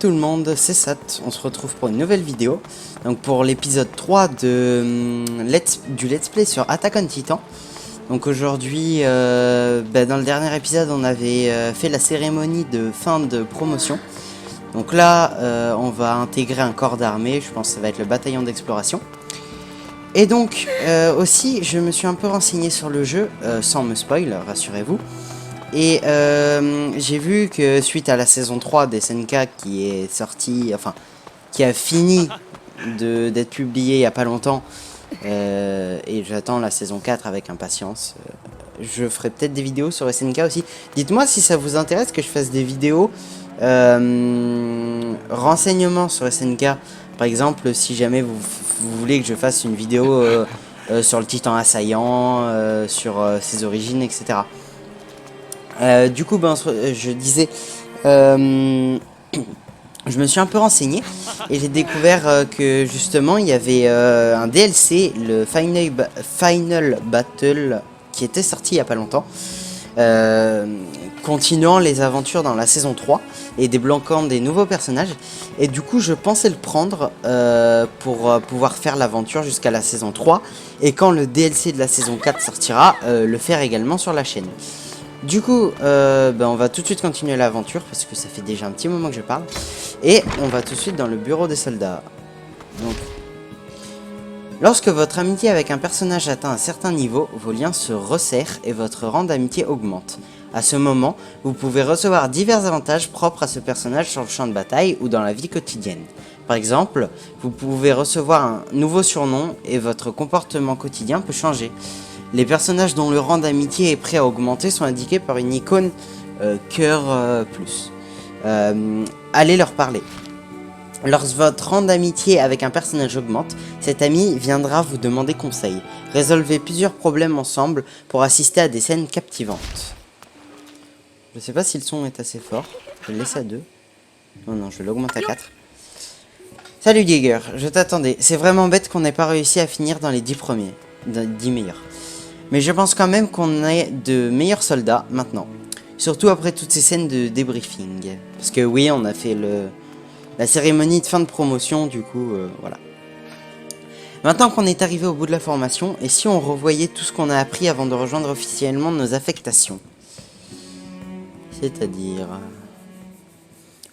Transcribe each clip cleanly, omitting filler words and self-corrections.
tout le monde, c'est Sat, on se retrouve pour une nouvelle vidéo. Donc pour l'épisode 3 du Let's Play sur Attack on Titan. Donc aujourd'hui, dans le dernier épisode, on avait fait la cérémonie de fin de promotion. Donc là, on va intégrer un corps d'armée, je pense que ça va être le bataillon d'exploration. Et donc, aussi, je me suis un peu renseigné sur le jeu, sans me spoil, rassurez-vous. Et j'ai vu que suite à la saison 3 des SNK qui est sortie, enfin, qui a fini d'être publiée il n'y a pas longtemps, et j'attends la saison 4 avec impatience, je ferai peut-être des vidéos sur SNK aussi. Dites-moi si ça vous intéresse que je fasse des vidéos renseignements sur SNK. Par exemple, si jamais vous voulez que je fasse une vidéo sur le Titan assaillant, sur ses origines, etc. Du coup, je disais, je me suis un peu renseigné et j'ai découvert que justement il y avait un DLC, le Final Battle, qui était sorti il n'y a pas longtemps, continuant les aventures dans la saison 3 et débloquant des nouveaux personnages. Et du coup, je pensais le prendre pour pouvoir faire l'aventure jusqu'à la saison 3. Et quand le DLC de la saison 4 sortira, le faire également sur la chaîne. Du coup, on va tout de suite continuer l'aventure parce que ça fait déjà un petit moment que je parle. Et on va tout de suite dans le bureau des soldats. Donc, lorsque votre amitié avec un personnage atteint un certain niveau, vos liens se resserrent et votre rang d'amitié augmente. À ce moment, vous pouvez recevoir divers avantages propres à ce personnage sur le champ de bataille ou dans la vie quotidienne. Par exemple, vous pouvez recevoir un nouveau surnom et votre comportement quotidien peut changer. Les personnages dont le rang d'amitié est prêt à augmenter sont indiqués par une icône cœur plus. Allez leur parler. Lorsque votre rang d'amitié avec un personnage augmente, cet ami viendra vous demander conseil. Résolvez plusieurs problèmes ensemble pour assister à des scènes captivantes. Je sais pas si le son est assez fort. Je vais le laisser à 2. Non, je l'augmente à 4. Salut Jäger, je t'attendais. C'est vraiment bête qu'on n'ait pas réussi à finir dans les 10 premiers. 10 meilleurs. Mais je pense quand même qu'on est de meilleurs soldats maintenant. Surtout après toutes ces scènes de débriefing. Parce que oui, on a fait la cérémonie de fin de promotion, du coup, voilà. Maintenant qu'on est arrivé au bout de la formation, et si on revoyait tout ce qu'on a appris avant de rejoindre officiellement nos affectations? C'est-à-dire...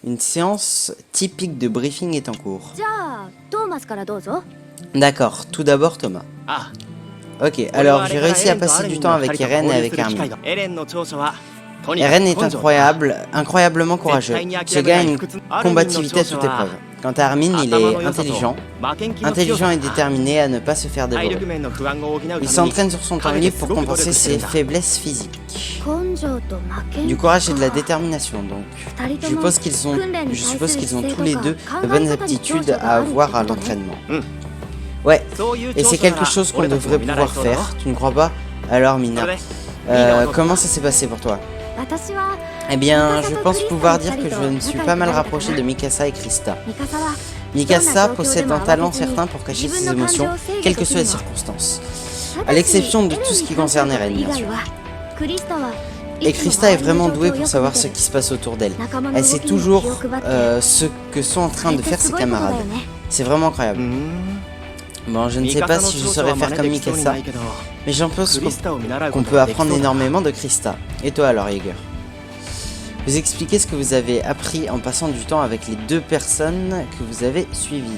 Une séance typique de briefing est en cours. D'accord, tout d'abord Thomas. Ok, alors j'ai réussi à passer du temps avec Eren et avec Armin. Eren est incroyablement courageux. Ce gars a une combativité à toute épreuve. Quant à Armin, il est intelligent et déterminé à ne pas se faire dévorer. Il s'entraîne sur son temps libre pour compenser ses faiblesses physiques. Du courage et de la détermination, donc. Je suppose qu'ils ont tous les deux de bonnes aptitudes à avoir à l'entraînement. Ouais, et c'est quelque chose qu'on devrait pouvoir faire, tu ne crois pas? Alors Mina, comment ça s'est passé pour toi? Eh bien, je pense pouvoir dire que je me suis pas mal rapproché de Mikasa et Krista. Mikasa possède un talent certain pour cacher ses émotions, quelles que soient les circonstances. À l'exception de tout ce qui concerne Eren, bien sûr. Et Krista est vraiment douée pour savoir ce qui se passe autour d'elle. Elle sait toujours ce que sont en train de faire ses camarades. C'est vraiment incroyable. Bon, je ne sais pas si je saurais faire comme Mikasa, mais j'en pense qu'on peut apprendre énormément de Krista. Et toi alors, Jäger? Vous expliquez ce que vous avez appris en passant du temps avec les deux personnes que vous avez suivies.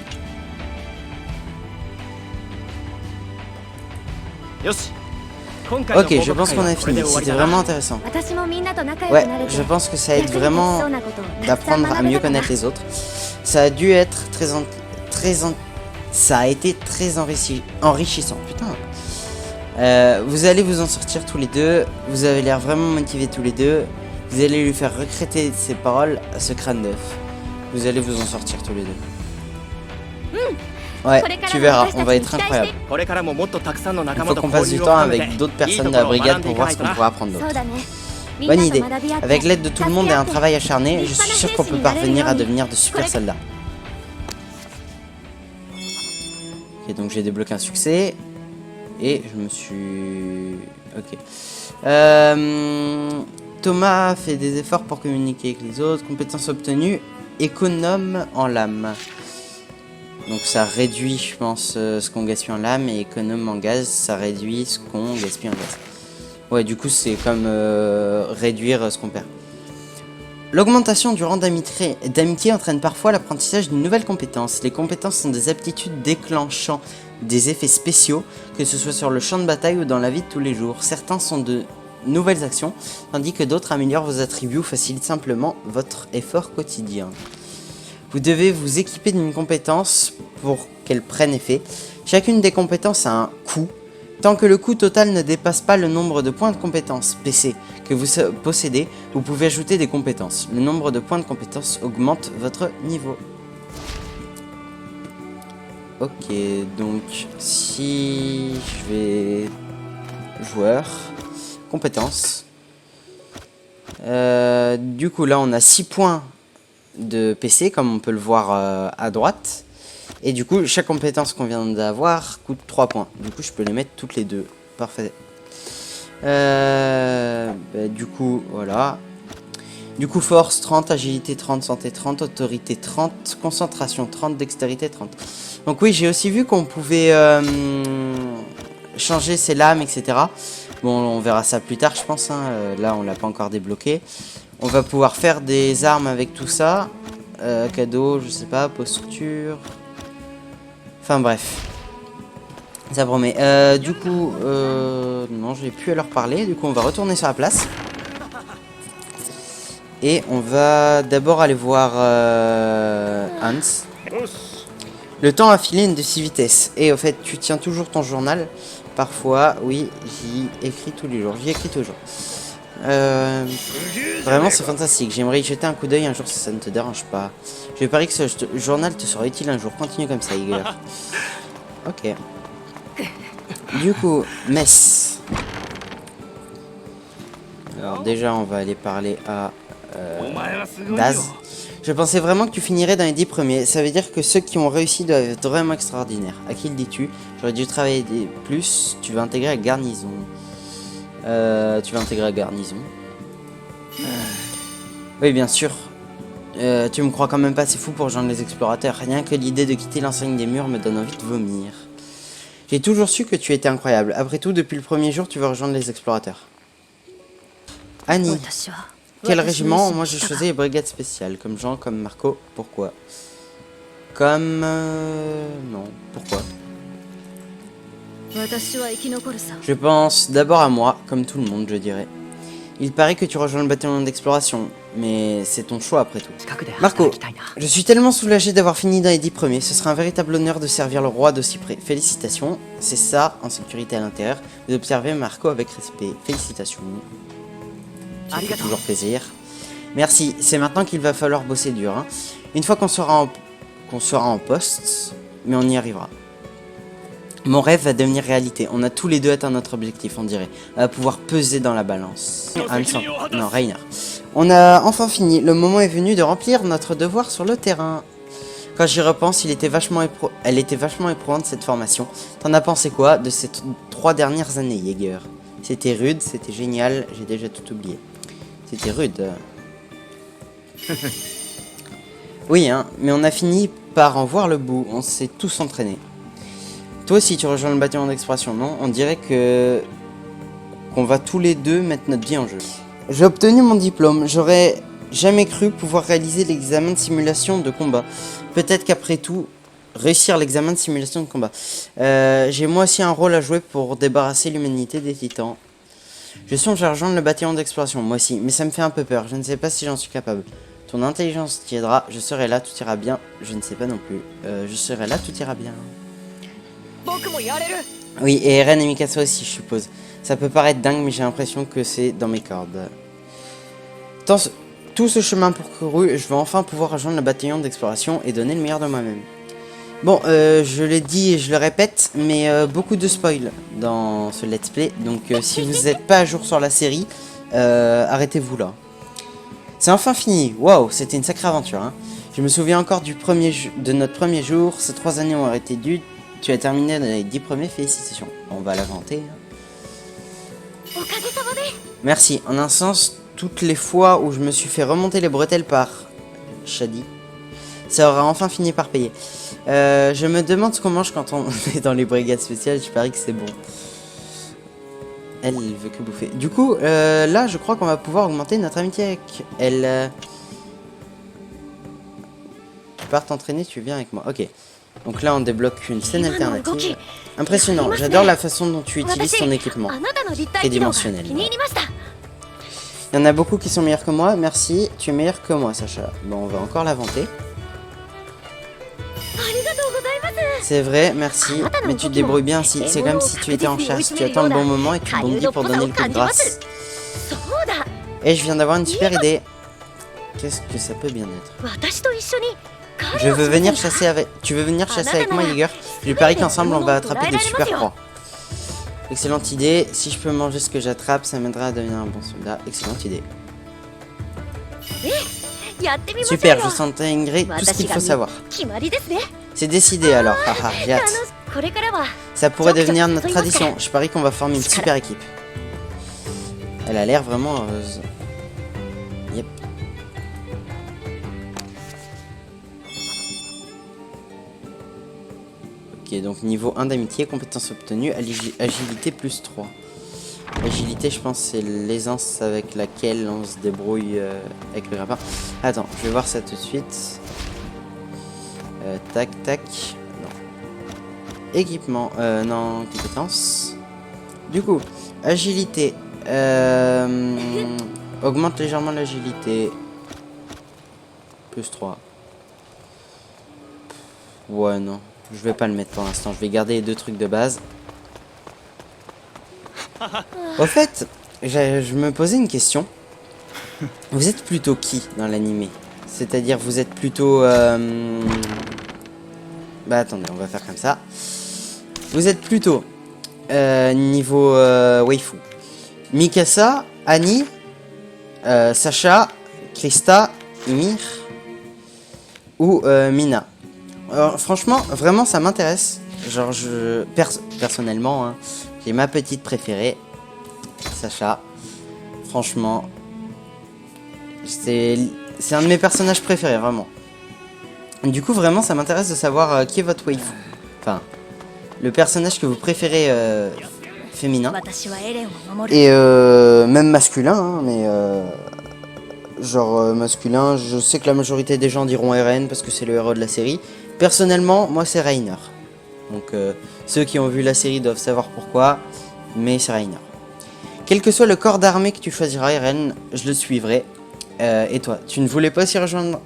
Ok, je pense qu'on a fini. C'était vraiment intéressant. Ouais, je pense que ça aide vraiment d'apprendre à mieux connaître les autres. Ça a dû être ça a été très enrichissant, putain. Vous allez vous en sortir tous les deux. Vous avez l'air vraiment motivés tous les deux. Vous allez lui faire regretter ses paroles à ce crâne d'œuf. Vous allez vous en sortir tous les deux. Ouais, tu verras, on va être incroyable. Il faut qu'on passe du temps avec d'autres personnes de la brigade pour voir ce qu'on pourra apprendre d'autre. Bonne idée. Avec l'aide de tout le monde et un travail acharné, je suis sûr qu'on peut parvenir à devenir de super soldats. Ok, donc j'ai débloqué un succès. Et je me suis... Ok. Thomas fait des efforts pour communiquer avec les autres. Compétences obtenues. économe en lame. Donc ça réduit, je pense, ce qu'on gaspille en lame, et économe en gaz, ça réduit ce qu'on gaspille en gaz. Ouais, du coup, c'est comme réduire ce qu'on perd. L'augmentation du rang d'amitié entraîne parfois l'apprentissage d'une nouvelle compétence. Les compétences sont des aptitudes déclenchant des effets spéciaux, que ce soit sur le champ de bataille ou dans la vie de tous les jours. Certains sont de nouvelles actions, tandis que d'autres améliorent vos attributs ou facilitent simplement votre effort quotidien. Vous devez vous équiper d'une compétence pour qu'elle prenne effet. Chacune des compétences a un coût. Tant que le coût total ne dépasse pas le nombre de points de compétences PC que vous possédez, vous pouvez ajouter des compétences. Le nombre de points de compétences augmente votre niveau. Ok, donc si je vais joueur, compétences. Du coup là on a 6 points de PC comme on peut le voir à droite. Et du coup, chaque compétence qu'on vient d'avoir coûte 3 points. Du coup, je peux les mettre toutes les deux. Parfait. Du coup, voilà. Du coup, force 30, agilité 30, santé 30, autorité 30, concentration 30, dextérité 30. Donc oui, j'ai aussi vu qu'on pouvait changer ses lames, etc. Bon, on verra ça plus tard, je pense. Hein. Là, on l'a pas encore débloqué. On va pouvoir faire des armes avec tout ça. Cadeau, je sais pas, posture... Enfin bref, ça promet. Du coup, non, je vais plus à leur parler. Du coup, on va retourner sur la place. Et on va d'abord aller voir Hans. Le temps a filé une de 6 vitesses. Et au fait, tu tiens toujours ton journal. Parfois, oui, j'y écris tous les jours. J'y écris toujours. Vraiment, c'est fantastique. J'aimerais y jeter un coup d'œil un jour si ça ne te dérange pas. Je parie que ce journal te sera utile un jour. Continue comme ça, Igor. Ok. Du coup, Mess. Alors déjà, on va aller parler à Daz. Je pensais vraiment que tu finirais dans les 10 premiers. Ça veut dire que ceux qui ont réussi doivent être vraiment extraordinaires. À qui le dis-tu? J'aurais dû travailler plus. Tu vas intégrer la garnison. Tu vas intégrer la garnison. Oui, bien sûr. Tu me crois quand même pas assez fou pour rejoindre les explorateurs. Rien que l'idée de quitter l'enseigne des murs me donne envie de vomir. J'ai toujours su que tu étais incroyable. Après tout, depuis le premier jour, tu vas rejoindre les explorateurs. Annie. Quel régiment? Moi, je choisis les brigades spéciales. Comme Jean, comme Marco. Pourquoi? Comme... non. Pourquoi? Je pense d'abord à moi, comme tout le monde, je dirais. Il paraît que tu rejoins le bataillon d'exploration, mais c'est ton choix après tout. Marco, je suis tellement soulagé d'avoir fini dans les 10 premiers. Ce sera un véritable honneur de servir le roi d'aussi près. Félicitations, c'est ça, en sécurité à l'intérieur. Vous observez Marco avec respect. Félicitations. Ça fait toujours plaisir. Merci, c'est maintenant qu'il va falloir bosser dur. Hein. Une fois qu'on sera en poste, mais on y arrivera. Mon rêve va devenir réalité. On a tous les deux atteint notre objectif, on dirait. On va pouvoir peser dans la balance. Non, Reiner. On a enfin fini. Le moment est venu de remplir notre devoir sur le terrain. Quand j'y repense, elle était vachement éprouvante cette formation. T'en as pensé quoi de ces 3 dernières années, Jäger? C'était rude, c'était génial, j'ai déjà tout oublié. C'était rude. Oui, hein, mais on a fini par en voir le bout. On s'est tous entraînés. Toi aussi tu rejoins le bataillon d'exploration, non? On dirait qu'on va tous les deux mettre notre vie en jeu. J'ai obtenu mon diplôme. J'aurais jamais cru pouvoir réaliser l'examen de simulation de combat. Peut-être qu'après tout, réussir l'examen de simulation de combat. J'ai moi aussi un rôle à jouer pour débarrasser l'humanité des titans. Je songe à rejoindre le bataillon d'exploration, moi aussi, mais ça me fait un peu peur. Je ne sais pas si j'en suis capable. Ton intelligence t'y aidera. Je serai là, tout ira bien. Je ne sais pas non plus. Je serai là, tout ira bien. Oui, et Eren et Mikasa aussi, je suppose. Ça peut paraître dingue, mais j'ai l'impression que c'est dans mes cordes. Tout ce chemin parcouru, je vais enfin pouvoir rejoindre le bataillon d'exploration et donner le meilleur de moi-même. Bon, je l'ai dit et je le répète, mais beaucoup de spoil dans ce let's play. Donc si vous n'êtes pas à jour sur la série, arrêtez-vous là. C'est enfin fini. Waouh, c'était une sacrée aventure. Hein. Je me souviens encore de notre premier jour. Ces 3 années ont été dures. Tu as terminé dans les 10 premiers, félicitations. On va l'inventer. Hein. Merci. En un sens, toutes les fois où je me suis fait remonter les bretelles par Shadi, Ça aura enfin fini par payer. Je me demande ce qu'on mange quand on est dans les brigades spéciales. Je parie que c'est bon. Elle veut que bouffer. Du coup, là, je crois qu'on va pouvoir augmenter notre amitié avec elle. Tu pars t'entraîner, tu viens avec moi. Ok. Donc là, on débloque une scène alternative. Impressionnant. J'adore la façon dont tu utilises ton équipement. Tridimensionnel. Il y en a beaucoup qui sont meilleurs que moi. Merci. Tu es meilleur que moi, Sacha. Bon, on va encore la vanter. C'est vrai, merci. Mais tu te débrouilles bien aussi. C'est comme si tu étais en chasse. Tu attends le bon moment et tu bondis pour donner le coup de grâce. Et je viens d'avoir une super idée. Qu'est-ce que ça peut bien être? Je veux venir chasser avec... Tu veux venir chasser avec moi, Jäger? Je parie qu'ensemble, on va attraper des super proies. Excellente idée. Si je peux manger ce que j'attrape, ça m'aidera à devenir un bon soldat. Excellente idée. Super, je sens intégrer tout ce qu'il faut savoir. C'est décidé alors. Haha, j'ai hâte. Ça pourrait devenir notre tradition. Je parie qu'on va former une super équipe. Elle a l'air vraiment heureuse. Yep. Ok, donc niveau 1 d'amitié, compétence obtenue, agilité plus 3. Agilité, je pense, c'est l'aisance avec laquelle on se débrouille avec le grappin. Attends, je vais voir ça tout de suite. Tac, tac. Non. Équipement. Non, compétence. Du coup, agilité. Augmente légèrement l'agilité. Plus 3. Ouais, non. Je vais pas le mettre pour l'instant. Je vais garder les deux trucs de base. Au fait, je me posais une question. Vous êtes plutôt qui dans l'animé? C'est-à-dire, vous êtes plutôt... Bah attendez, on va faire comme ça. Vous êtes plutôt niveau waifu. Mikasa, Annie, Sacha, Krista, Ymir ou Mina. Franchement, vraiment, ça m'intéresse. Genre, personnellement, hein, j'ai ma petite préférée, Sacha. Franchement, c'est un de mes personnages préférés, vraiment. Du coup, vraiment, ça m'intéresse de savoir qui est votre waifu. Enfin, le personnage que vous préférez féminin. Et même masculin, hein, mais genre masculin, je sais que la majorité des gens diront Eren parce que c'est le héros de la série. Personnellement, moi c'est Reiner. Donc ceux qui ont vu la série doivent savoir pourquoi, mais c'est Reiner. Quel que soit le corps d'armée que tu choisiras, Eren, je le suivrai. Et toi, tu ne voulais pas s'y rejoindre?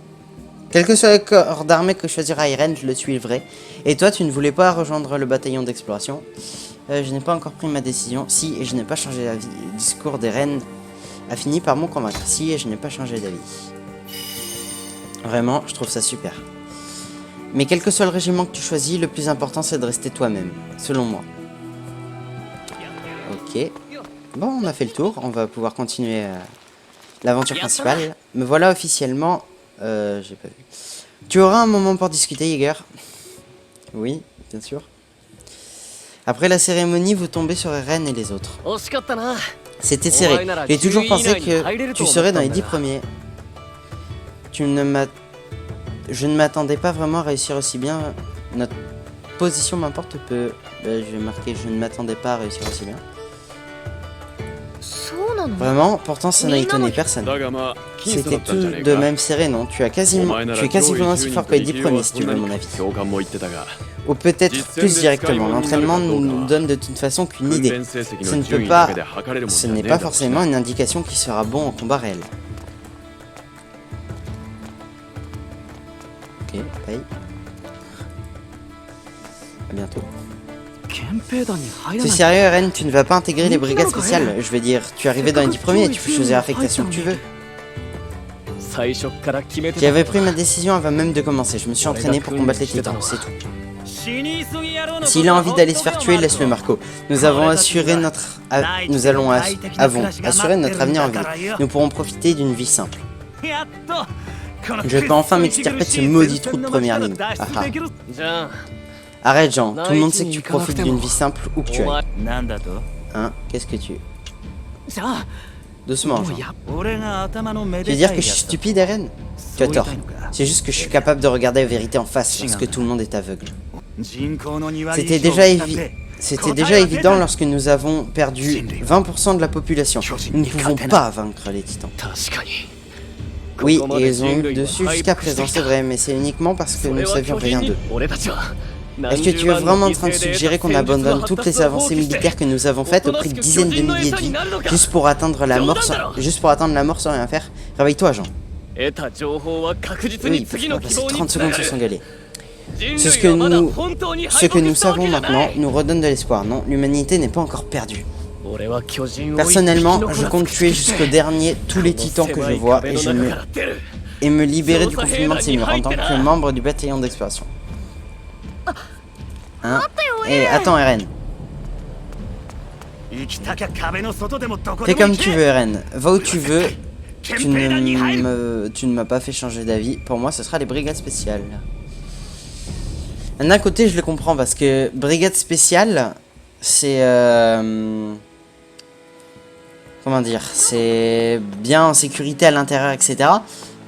Quel que soit le corps d'armée que choisira Eren, je le suivrai. Et toi, tu ne voulais pas rejoindre le bataillon d'exploration? Je n'ai pas encore pris ma décision. Si, et je n'ai pas changé d'avis. Le discours d'Eren a fini par me convaincre. Si, et je n'ai pas changé d'avis. Vraiment, je trouve ça super. Mais quel que soit le régiment que tu choisis, le plus important c'est de rester toi-même, selon moi. Ok. Bon, on a fait le tour. On va pouvoir continuer l'aventure principale. Me voilà officiellement... j'ai pas vu. Tu auras un moment pour discuter, Jäger? Oui, bien sûr. Après la cérémonie, vous tombez sur Eren et les autres. C'était serré. J'ai toujours pensé que tu serais dans les 10 premiers. Je ne m'attendais pas vraiment à réussir aussi bien. Notre position m'importe peu. Je vais marquer, je ne m'attendais pas à réussir aussi bien. Vraiment, pourtant ça n'a étonné personne. C'était tout de même serré, non? Tu es quasiment aussi fort que les 10 premiers, si tu veux mon avis. Ou peut-être plus directement. L'entraînement ne nous donne de toute façon qu'une idée. Ce n'est pas forcément une indication qui sera bon en combat réel. Ok, paye. À bientôt. C'est sérieux, Eren, tu ne vas pas intégrer les brigades spéciales. Je veux dire, tu es arrivé dans les 10 premiers, tu peux choisir l'affectation que tu veux. J'avais pris ma décision avant même de commencer. Je me suis entraîné pour combattre les titans, c'est tout. S'il a envie d'aller se faire tuer, laisse-le, Marco. Nous avons assuré notre avons assuré notre avenir en vie. Nous pourrons profiter d'une vie simple. Je peux enfin m'extirper de ce maudit trou de première ligne. Ah. Arrête, Jean. Tout le monde sait que tu profites d'une vie simple où que tu ailles. Hein? Qu'est-ce que tu... Doucement, genre. Tu veux dire que je suis stupide, Eren? Tu as tort. C'est juste que je suis capable de regarder la vérité en face lorsque tout le monde est aveugle. C'était déjà évident lorsque nous avons perdu 20% de la population. Nous ne pouvons pas vaincre les titans. Oui, et ils ont eu le dessus jusqu'à présent, c'est vrai, mais c'est uniquement parce que nous ne savions rien d'eux. Est-ce que tu es vraiment en train de suggérer qu'on abandonne toutes les avancées militaires que nous avons faites au prix de dizaines de milliers de vies, juste pour attendre la mort sans rien faire? Réveille-toi, Jean. Oui, il faut passer 30 secondes sur son galet. Ce que nous savons maintenant nous redonne de l'espoir, non? L'humanité n'est pas encore perdue. Personnellement, je compte tuer jusqu'au dernier tous les titans que je vois et me libérer du confinement de ces murs en tant que membre du bataillon d'exploration. Hein? Et attends, Eren. Fais comme tu veux, Eren. Va où tu veux. Tu ne m'as pas fait changer d'avis. Pour moi, ce sera les brigades spéciales. D'un côté, je le comprends parce que brigade spéciale, c'est comment dire, c'est bien en sécurité à l'intérieur, etc.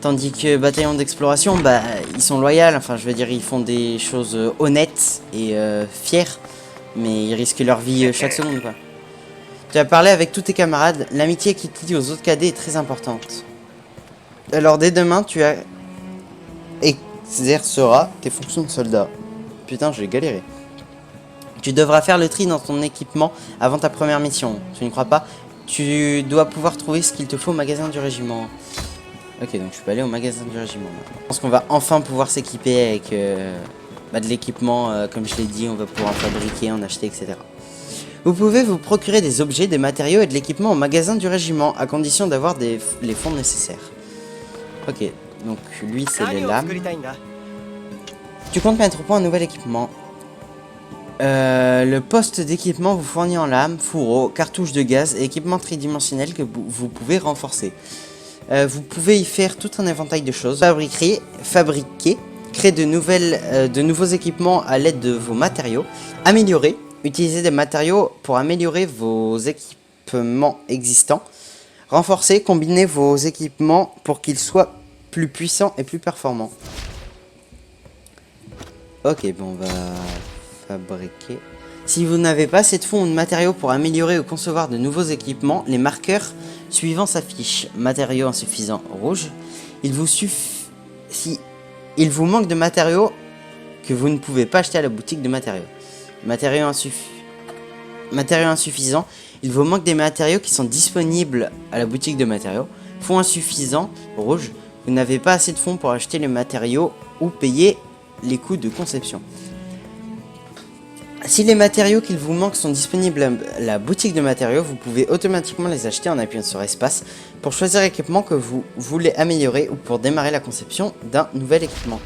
Tandis que bataillon d'exploration, bah, ils sont loyaux. Enfin, je veux dire, ils font des choses honnêtes et fières, mais ils risquent leur vie chaque seconde, quoi. Tu as parlé avec tous tes camarades. L'amitié qui te lie aux autres cadets est très importante. Alors, dès demain, tu exerceras tes fonctions de soldat. Putain, j'ai galéré. Tu devras faire le tri dans ton équipement avant ta première mission. Tu ne crois pas? Tu dois pouvoir trouver ce qu'il te faut au magasin du régiment. Ok, donc je peux aller au magasin du régiment maintenant. Je pense qu'on va enfin pouvoir s'équiper avec de l'équipement. Comme je l'ai dit, on va pouvoir en fabriquer, en acheter, etc. Vous pouvez vous procurer des objets, des matériaux et de l'équipement au magasin du régiment, à condition d'avoir les fonds nécessaires. Ok, donc lui c'est les lames. Tu comptes mettre au point un nouvel équipement. Le poste d'équipement vous fournit en lames, fourreaux, cartouches de gaz et équipements tridimensionnels que vous pouvez renforcer. Vous pouvez y faire tout un éventail de choses. Fabriquer, créer de nouveaux équipements à l'aide de vos matériaux. Améliorer, utiliser des matériaux pour améliorer vos équipements existants. Renforcer, combiner vos équipements pour qu'ils soient plus puissants et plus performants. Ok, bon, on va fabriquer. Si vous n'avez pas assez de fonds ou de matériaux pour améliorer ou concevoir de nouveaux équipements, les marqueurs suivants s'affichent. Matériaux insuffisants, rouge. Si il vous manque de matériaux que vous ne pouvez pas acheter à la boutique de matériaux. Matériaux insuffisants. Il vous manque des matériaux qui sont disponibles à la boutique de matériaux. Fonds insuffisants, rouge. Vous n'avez pas assez de fonds pour acheter les matériaux ou payer les coûts de conception. Si les matériaux qu'il vous manque sont disponibles à la boutique de matériaux, vous pouvez automatiquement les acheter en appuyant sur espace pour choisir l'équipement que vous voulez améliorer ou pour démarrer la conception d'un nouvel équipement.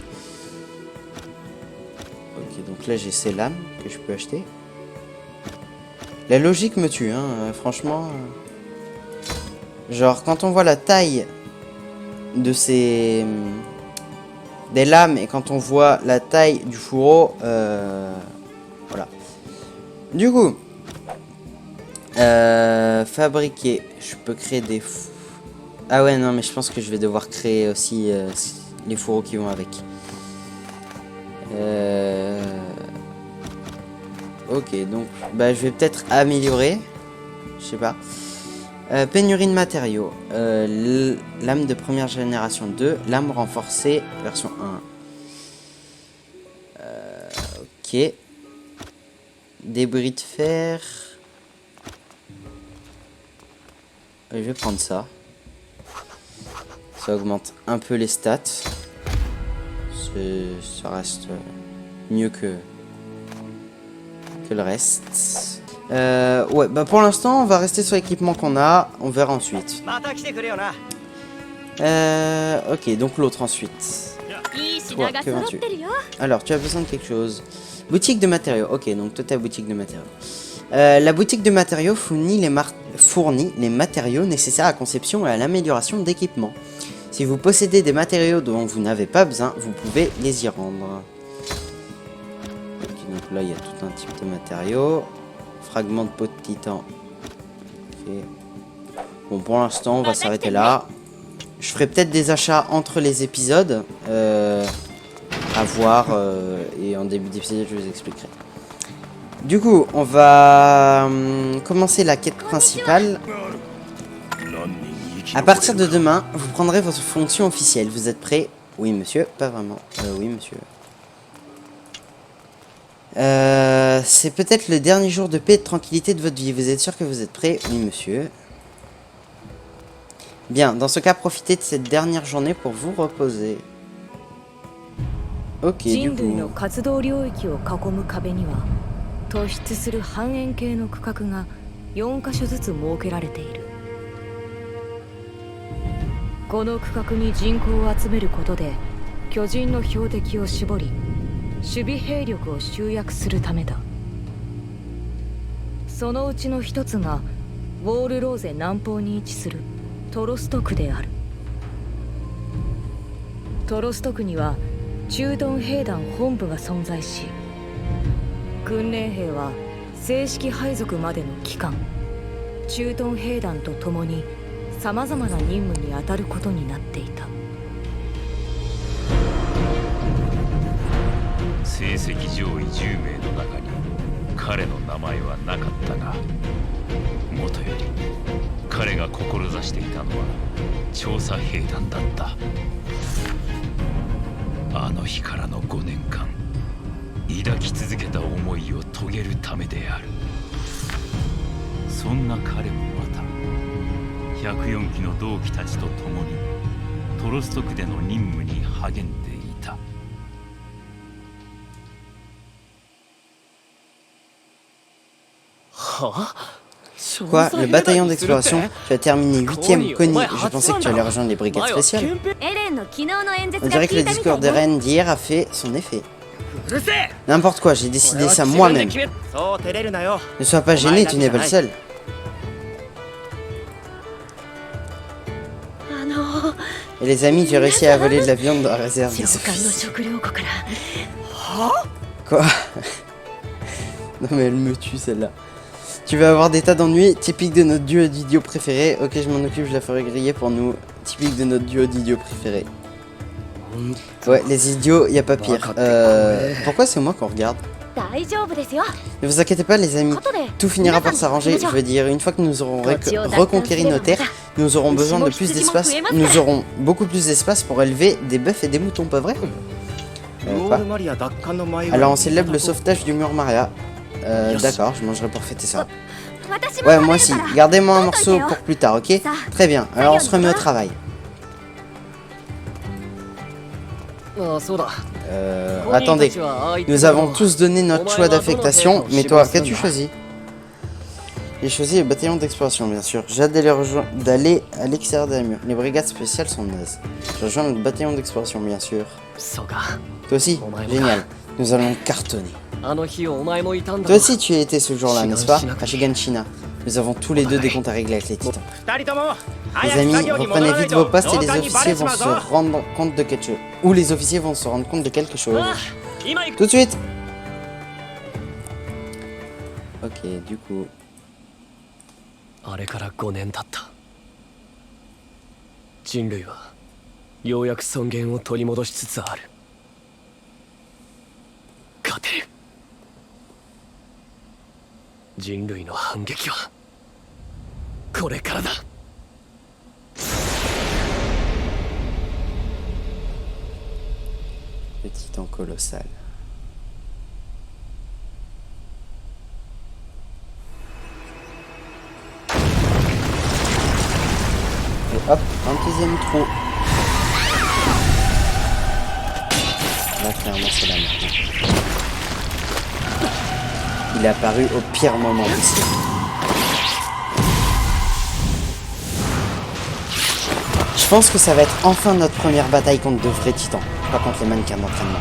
Ok, donc là j'ai ces lames que je peux acheter. La logique me tue, hein, franchement. Genre quand on voit la taille de des lames et quand on voit la taille du fourreau, voilà. Du coup, fabriquer. Je peux créer des... Ah ouais, non, mais je pense que je vais devoir créer aussi les fourreaux qui vont avec. Ok, donc, bah, je vais peut-être améliorer. Je sais pas. Pénurie de matériaux. Lame de première génération 2. Lame renforcée version 1. Ok. Débris de fer. Je vais prendre ça. Ça augmente un peu les stats. Ça reste mieux que le reste. Ouais, bah pour l'instant, on va rester sur l'équipement qu'on a. On verra ensuite. Ok, donc l'autre ensuite. Toi, que veux-tu? Alors, tu as besoin de quelque chose. Boutique de matériaux. Ok, donc toi, ta boutique de matériaux. La boutique de matériaux fournit les matériaux nécessaires à la conception et à l'amélioration d'équipements. Si vous possédez des matériaux dont vous n'avez pas besoin, vous pouvez les y rendre. Ok, donc là, il y a tout un type de matériaux. Fragment de peau de titan. Ok. Bon, pour l'instant, on va s'arrêter là. Je ferai peut-être des achats entre les épisodes. À voir. Et en début d'épisode, je vous expliquerai. Du coup, on va commencer la quête principale. À partir de demain, vous prendrez votre fonction officielle. Vous êtes prêts? Oui, monsieur. Pas vraiment. Oui, monsieur. C'est peut-être le dernier jour de paix et de tranquillité de votre vie. Vous êtes sûr que vous êtes prêts? Oui, monsieur. Bien, dans ce cas, profitez de cette dernière journée pour vous reposer. Ok, du coup. 突出する半円形の区画が4カ所ずつ設けられている。この区画に人口を集めることで巨人の標的を絞り守備兵力を集約するためだ。そのうちの一つがウォールローゼ南方に位置するトロスト区である。トロスト区には駐屯兵団本部が存在し、訓練兵は正式配属までの期間、駐屯兵団と共にさまざまな任務に当たることになっていた。成績上位10名の中に彼の名前はなかったが、もとより彼が志していたのは調査兵団だった。あの日からの5年間抱き続けた思いを遂げるためである。そんな彼もまた104期の同期たちと共にトロスト区での任務に励んでいた。Quoi? Le bataillon d'exploration? Tu as terminé 8ème, Connie. Je pensais que tu allais rejoindre les brigades spéciales. On dirait que le discours de Reine d'hier a fait son effet. N'importe quoi, j'ai décidé ça moi-même. Ne sois pas gêné, tu n'es pas le seul. Et les amis, tu as réussi à voler de la viande dans la réserve des officiers. Quoi? Non mais elle me tue celle-là. Tu vas avoir des tas d'ennuis, typique de notre duo d'idiots préférés. Ok, je m'en occupe, je la ferai griller pour nous. Typique de notre duo d'idiots préférés. Ouais, les idiots, y a pas pire. Pourquoi c'est moi qu'on regarde? Ne vous inquiétez pas les amis, tout finira par s'arranger. Je veux dire, une fois que nous aurons reconquéri nos terres, nous aurons besoin de plus d'espace. Nous aurons beaucoup plus d'espace pour élever des bœufs et des moutons, pas vrai? Quoi? Alors on célèbre le sauvetage du mur Maria. D'accord, je mangerai pour fêter ça. Ouais, moi aussi. Gardez-moi un morceau pour plus tard, ok? Très bien, alors on se remet au travail. Attendez, nous avons tous donné notre choix d'affectation, mais toi, qu'as-tu choisi? J'ai choisi le bataillon d'exploration, bien sûr. J'ai hâte d'aller à l'extérieur des murs. Les brigades spéciales sont nazes. Je rejoins le bataillon d'exploration, bien sûr. Toi aussi? Génial. Nous allons cartonner. Toi aussi, tu y étais ce jour-là, n'est-ce pas? À Shiganshina. Nous avons tous les deux des comptes à régler avec les titans. Les amis, reprenez vite vos postes et les officiers vont se rendre compte de quelque chose. Ou les officiers vont se rendre compte de quelque chose. Tout de suite! Ok, du coup... あれから5年経った。人類はようやく尊厳を取り戻しつつある。勝てる。人類の反撃はこれからだ。Le titan colossal. Et hop, un deuxième trou. Là, clairement, c'est la merde. Il est apparu au pire moment possible. Je pense que ça va être enfin notre première bataille contre de vrais titans, pas contre les mannequins d'entraînement.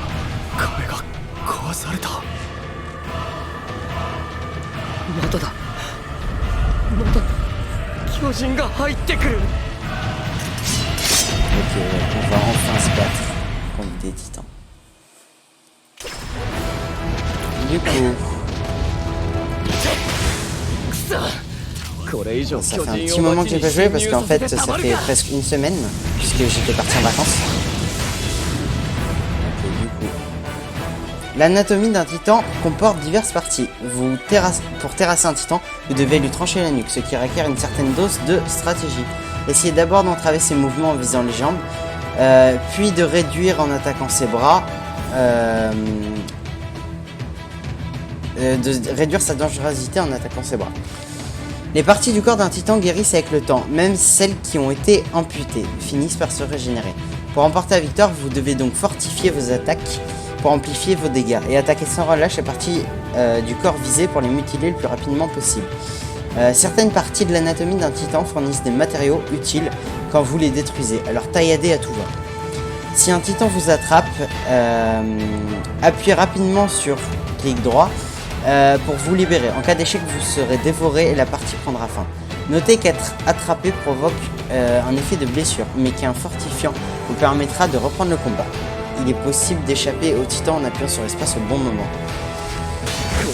Ok, on va enfin se battre contre des titans. Du coup... これ以上 Ça 巨 fait un 人 petit を moment 街 que j'ai に pas joué 侵 parce 入 qu'en さ fait せて ça たまる fait か presque une semaine puisque j'étais parti en vacances. Ok, du coup. L'anatomie d'un titan comporte diverses parties. Pour terrasser un titan, vous devez lui trancher la nuque, ce qui requiert une certaine dose de stratégie. Essayez d'abord d'entraver ses mouvements en visant les jambes, puis de réduire en attaquant ses bras. De réduire sa dangerosité en attaquant ses bras. Les parties du corps d'un titan guérissent avec le temps, même celles qui ont été amputées finissent par se régénérer. Pour remporter la victoire, vous devez donc fortifier vos attaques pour amplifier vos dégâts et attaquer sans relâche les parties du corps visées pour les mutiler le plus rapidement possible. Certaines parties de l'anatomie d'un titan fournissent des matériaux utiles quand vous les détruisez, alors tailladez à tout va. Si un titan vous attrape, appuyez rapidement sur clic droit pour vous libérer. En cas d'échec, vous serez dévoré et la partie prendra fin. Notez qu'être attrapé provoque un effet de blessure, mais qu'un fortifiant vous permettra de reprendre le combat. Il est possible d'échapper au titan en appuyant sur l'espace au bon moment.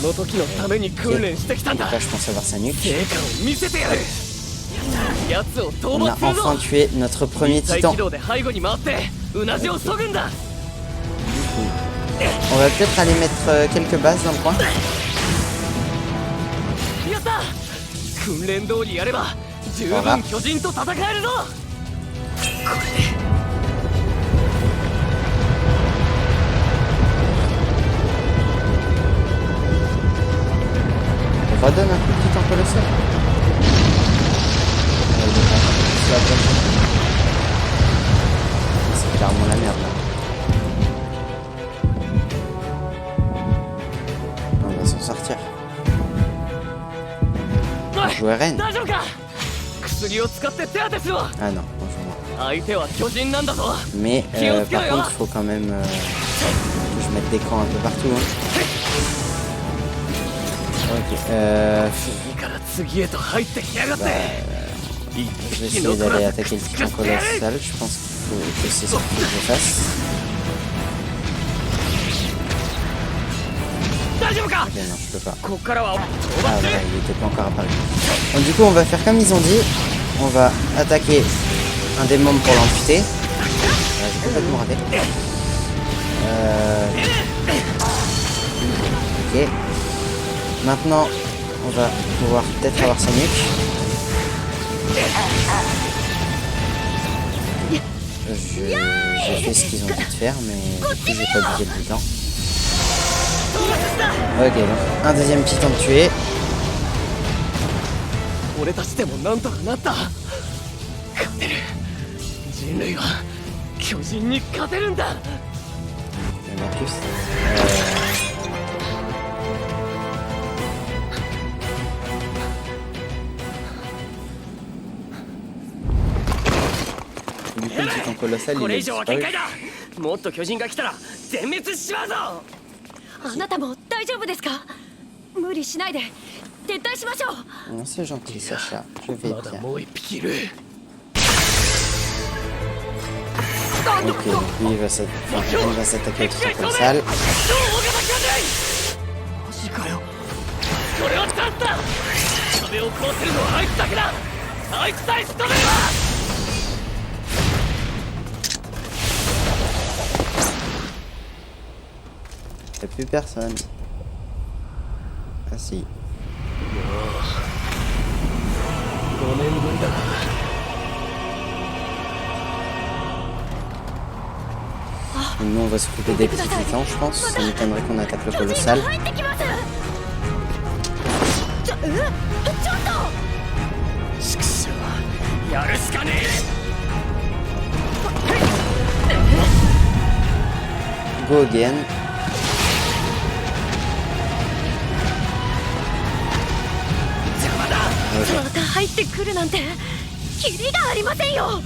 この時のために訓練してきたんだ Donc là, je pense avoir sa nuque. 成果を見せてやる奴を討 On a 伐するぞ enfin tué notre premier 再 titan. 起動で背後に回ってうなじを削ぐんだ On va peut-être aller mettre quelques bases dans le coin. やった訓練通りやれば十分巨人と戦えるぞこれで On redonne un coup de titan colossal. C'est clairement la merde là. On va s'en sortir. Jouer Ren. 大丈夫か薬を使って手当てしろ Ah non, bonjour moi. 相手は巨人なんだぞ Mais par contre, faut quand même que je mette des camps un peu partout. Hein. Ok, 次から次へと入ってきやがって je vais essayer d'aller attaquer le titan colossal. Je pense que c'est ce qu'il faut que je fasse. 大丈夫か Ok, non, je peux pas. ここからは討 Ah 伐する voilà, il était pas encore apparu. Donc du coup, on va faire comme ils ont dit. On va attaquer un des membres pour l'amputer. Ah, j'ai complètement raté. Ok. Maintenant, on va pouvoir peut-être avoir sa nuque. J'ai fait ce qu'ils ont dit de faire, mais du coup, j'ai pas bougé le titan. Ok, donc un deuxième titan tué. 俺たちでもなんとかなった勝てる人類は巨人に勝てるんだ Il y en a plus. Du coup, le titan colossal, こ il れ est 以上は disparu. 限界だもっと巨人が来たら全滅しちまうぞあなたも大丈夫ですか無理しないで撤退しましょう Non, c'est gentil, Sacha. Je vais まだ bien. もう一匹いる Ok, donc lui, il va s'attaquer au titan colossal. マジかよこれはチャンスだ壁を壊せるのはあいつだけだあいつさえ仕留めれば Y'a plus personne. Ah si. 5年ぶりだな Et nous, on va s'occuper des petits titans, je pense. Ça m'étonnerait qu'on attaque le colossal. 入ってきますちょっと畜生やるしかね Go again. また入ってくるなんてキリがありませんよ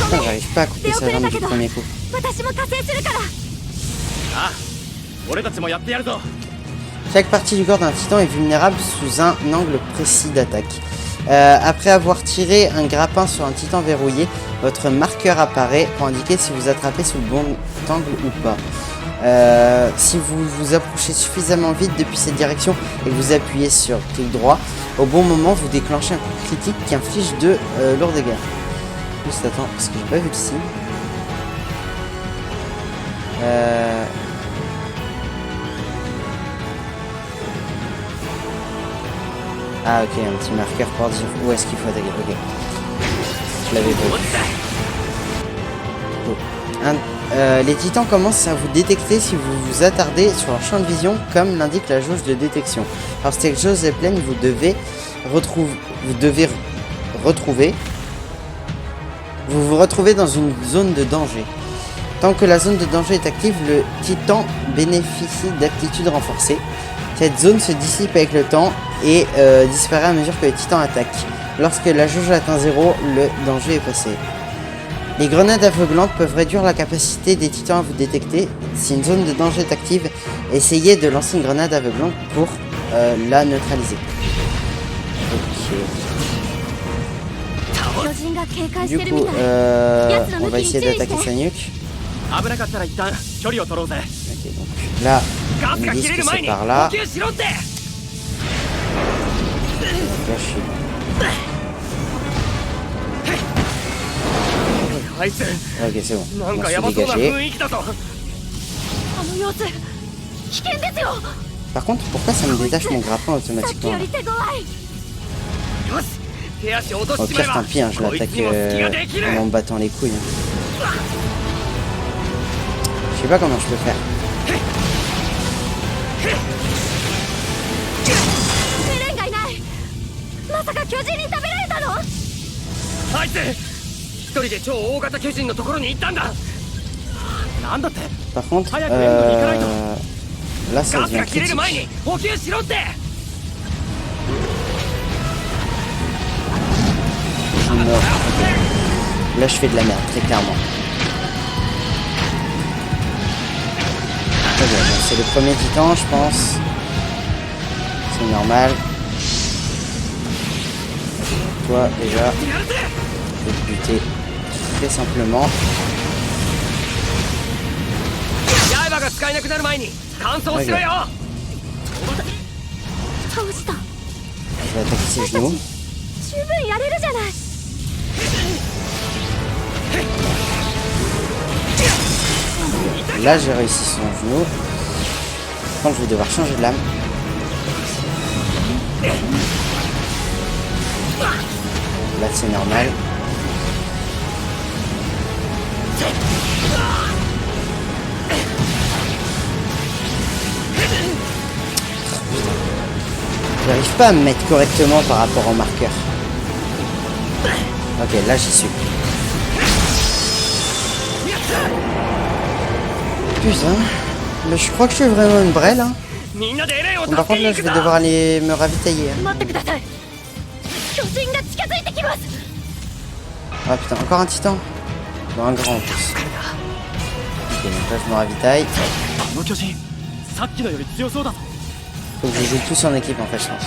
Putain, j'arrive pas à couper sa jambe du premier coup. 私も加勢するから あ俺たちもやってやるぞ Chaque partie du corps d'un titan est vulnérable sous un angle précis d'attaque. Après avoir tiré un grappin sur un titan verrouillé, votre marqueur apparaît pour indiquer si vous attrapez sous le bon angle ou pas. Si vous vous approchez suffisamment vite depuis cette direction et que vous appuyez sur clic droit, au bon moment vous déclenchez un coup critique qui inflige de lourds dégâts. Juste attends, parce que j'ai pas vu le signe. Ah ok, un petit marqueur pour dire où est-ce qu'il faut attaquer. Ok. Je l'avais pas vu. Les titans commencent à vous détecter si vous vous attardez sur leur champ de vision, comme l'indique la jauge de détection. Lorsque cette jauge est pleine, vous devez vous retrouvez dans une zone de danger. Tant que la zone de danger est active, le titan bénéficie d'aptitudes renforcées. Cette zone se dissipe avec le temps et disparaît à mesure que le titan attaque. Lorsque la jauge atteint 0, le danger est passé. Les grenades aveuglantes peuvent réduire la capacité des titans à vous détecter. Si une zone de danger est active, essayez de lancer une grenade aveuglante pour la neutraliser. Ok. Du coup, on va essayer d'attaquer sa nuque. Ok, donc là, ils me disent que c'est par là. Donc là, je suis... Ok, c'est bon. On s'est dégagé. Par contre, pourquoi ça me détache mon grappin automatiquement là? Au pire, tant pis, hein, je l'attaque en me battant les couilles. Hein. Je sais pas comment je peux faire. Par contre, là ça devient critique. Je meurs. Okay. Là je fais de la merde, très clairement. Okay, bon, c'est le premier titan, je pense. C'est normal. Toi déjà, je vais te buter très simplement. Okay. Je vais attaquer ses genoux. Là j'ai réussi son genou. Par contre je vais devoir changer de lame. Là c'est normal. J'arrive pas à me mettre correctement par rapport au marqueur. Ok, là j'y suis. Putain, mais je crois que je suis vraiment une brêle. Hein. Bon, par contre là je vais devoir aller me ravitailler. Hein. Ah putain, encore un titan. Bon, un grand en plus. Ok, donc là je me ravitaille. Faut que je joue tous en équipe en fait, je pense.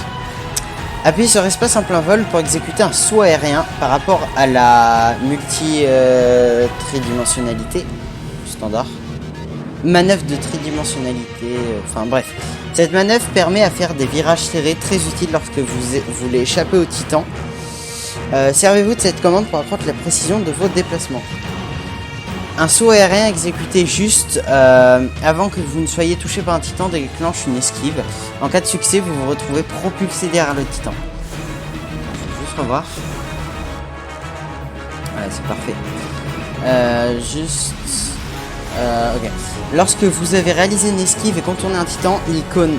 Appuyez sur espace en plein vol pour exécuter un saut aérien par rapport à la multi-tridimensionnalité standard. Manœuvre de tridimensionnalité, enfin bref. Cette manœuvre permet à faire des virages serrés très utiles lorsque vous voulez échapper au titan. Servez-vous de cette commande pour accroître la précision de vos déplacements. Un saut aérien exécuté juste avant que vous ne soyez touché par un titan déclenche une esquive. En cas de succès, vous vous retrouvez propulsé derrière le titan. Je vais juste revoir. Ouais, c'est parfait. Ok. Lorsque vous avez réalisé une esquive et contourné un titan, l'icône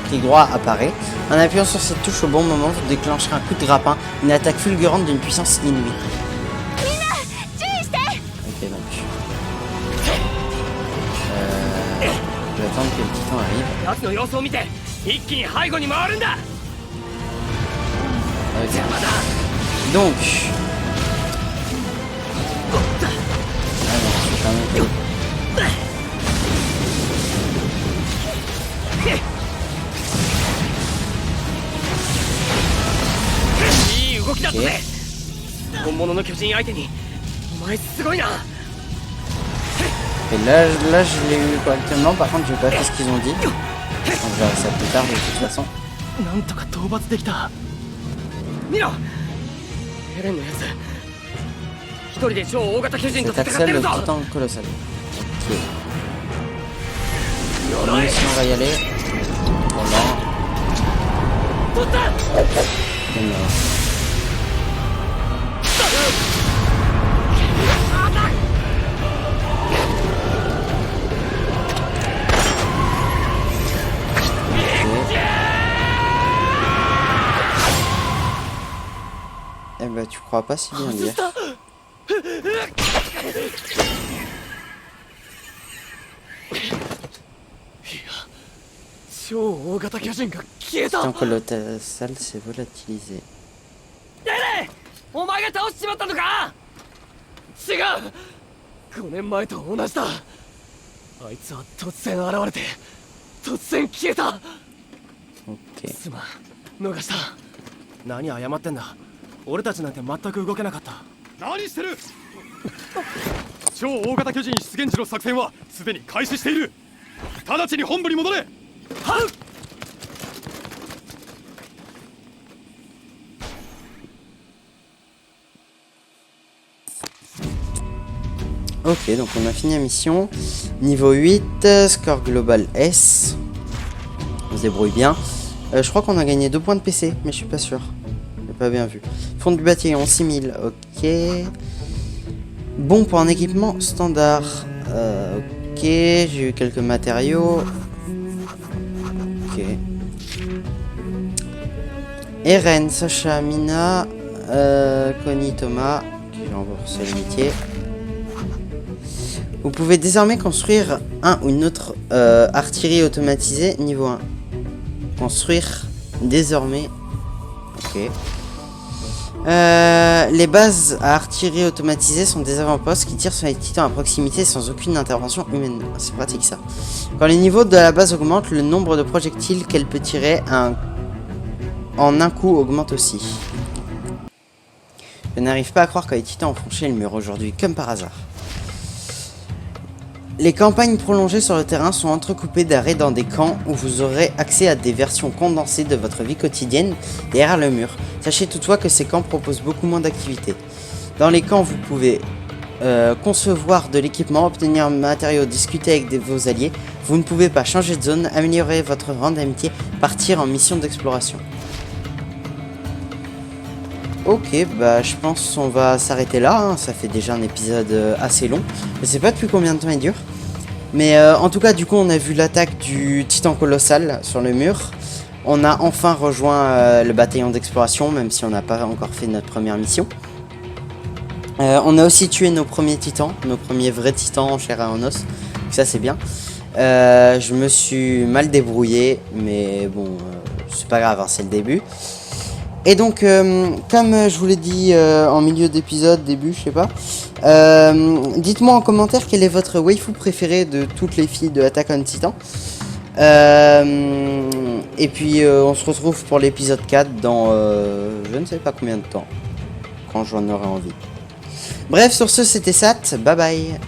clic droit apparaît. En appuyant sur cette touche au bon moment, vous déclencherez un coup de grappin, une attaque fulgurante d'une puissance inouïe. Ok, donc. Je vais attendre que le titan arrive. Ok. Donc. Ah non, je suis quand même... Et là je l'ai eu correctement, par contre j'ai pas fait ce qu'ils ont dit. On verra ça plus tard de toute façon. なんとか討伐できた。見ろ、エレンのやつ一人で超大型巨人と C'est 戦って Axel る le ぞ。 titan colossal. Ok. Nous aussi on va y aller. Voilà. 取った。 Et mort. Eh ben tu crois pas si bien dire. 超大型巨人が消えた。 Titan colossal s'est volatilisé. エレン、お前が倒しちまったのか。違う、5年前と同じだ。あいつは突然現れて突然消えた。 Ok. すまん、逃した。何謝ってんだ。俺たちなんて全く動けなかった。何してる。超大型巨人出現時の作戦はすでに開始している。直ちに本部に戻れ。はっ。 Ok, donc on a fini la mission. Niveau 8, score global S. On se débrouille bien. Je crois qu'on a gagné 2 points de PC, mais je suis pas sûr. J'ai pas bien vu. Fond du bataillon 6000, ok. Bon pour un équipement standard. Ok, j'ai eu quelques matériaux. Ok. Eren, Sacha, Mina, Connie, Thomas. Qui j'ai remboursé l'amitié. Vous pouvez désormais construire un ou une autre artillerie automatisée niveau 1. Construire désormais. Ok. Les bases à artillerie automatisée sont des avant-postes qui tirent sur les titans à proximité sans aucune intervention humaine. C'est pratique ça. Quand les niveaux de la base augmentent, le nombre de projectiles qu'elle peut tirer en un coup augmente aussi. Je n'arrive pas à croire que les titans ont franchi le mur aujourd'hui, comme par hasard. Les campagnes prolongées sur le terrain sont entrecoupées d'arrêts dans des camps où vous aurez accès à des versions condensées de votre vie quotidienne derrière le mur. Sachez toutefois que ces camps proposent beaucoup moins d'activités. Dans les camps, vous pouvez concevoir de l'équipement, obtenir un matériau, discuter avec vos alliés. Vous ne pouvez pas changer de zone, améliorer votre rang d'amitié, partir en mission d'exploration. Ok, bah je pense qu'on va s'arrêter là, hein. Ça fait déjà un épisode assez long. Je sais pas depuis combien de temps il dure. Mais en tout cas, du coup, on a vu l'attaque du titan colossal sur le mur. On a enfin rejoint le bataillon d'exploration, même si on n'a pas encore fait notre première mission. On a aussi tué nos premiers titans, nos premiers vrais titans en chair et en os. Donc ça, c'est bien. Je me suis mal débrouillé, mais bon, c'est pas grave, hein, c'est le début. Et donc, comme je vous l'ai dit en milieu d'épisode, début, je sais pas, dites-moi en commentaire quelle est votre waifu préférée de toutes les filles de Attack on Titan. Et puis, on se retrouve pour l'épisode 4 dans je ne sais pas combien de temps, quand j'en aurai envie. Bref, sur ce, c'était Sat, bye bye.